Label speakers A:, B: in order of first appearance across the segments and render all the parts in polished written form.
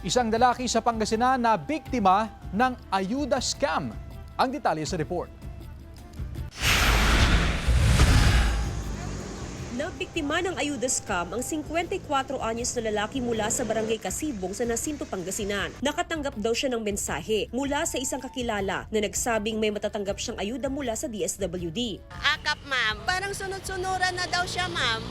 A: Isang lalaki sa Pangasinan na biktima ng ayuda scam. Ang detalye sa report.
B: Nabiktima ng ayuda scam ang 54 anyos na lalaki mula sa barangay Kasibong sa Nasinto, Pangasinan. Nakatanggap daw siya ng mensahe mula sa isang kakilala na nagsabing may matatanggap siyang ayuda mula sa DSWD.
C: Akap, ma'am. Parang sunod-sunuran na daw siya, ma'am.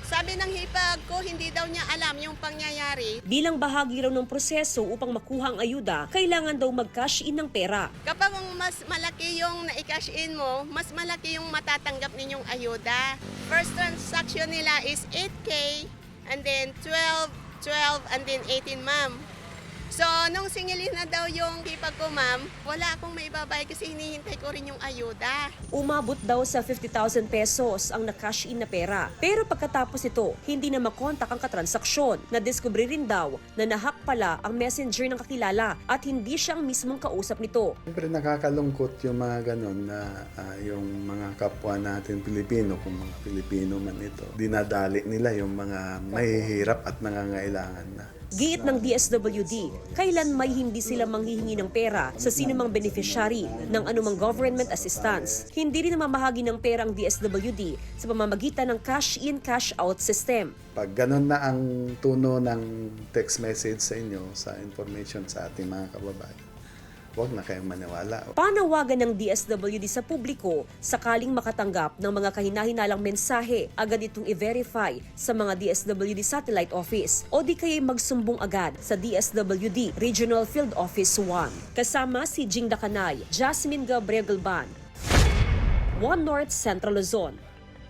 C: Sabi ng hipag ko, hindi daw niya alam yung pangyayari.
B: Bilang bahagi raw ng proseso upang makuha ang ayuda, kailangan daw mag-cash in ng pera.
C: Kapag mas malaki yung na-cash in mo, mas malaki yung matatanggap ninyong ayuda. First transaction nila is 8K, and then 12, and then 18, ma'am. So, nung singilin na daw yung hipag ko, ma'am, wala akong maibabay kasi hinihintay ko rin yung ayuda.
B: Umabot daw sa 50,000 pesos ang na-cash in na pera. Pero pagkatapos ito, hindi na makontak ang katransaksyon. Nadiskubre rin daw na nahack pala ang messenger ng kakilala at hindi siya ang mismong kausap nito.
D: Siyempre nakakalungkot yung mga ganun na yung mga kapwa natin Pilipino, kung mga Pilipino man ito, dinadali nila yung mga mahihirap at nangangailangan na.
B: Giit ng DSWD, kailan may hindi sila manghihingi ng pera sa sinumang beneficiary ng anumang government assistance. Hindi rin namamahagi ng pera ang DSWD sa pamamagitan ng cash-in, cash-out system.
D: Pag ganun na ang tuno ng text message sa inyo, sa information sa ating mga kababayan, huwag na kayong maniwala.
B: Panawagan ng DSWD sa publiko sakaling makatanggap ng mga kahinahinalang mensahe, agad itong i-verify sa mga DSWD Satellite Office o di kaya'y magsumbong agad sa DSWD Regional Field Office 1. Kasama si Jing Dakanay, Jasmine Gabriel Galban, One North Central Luzon.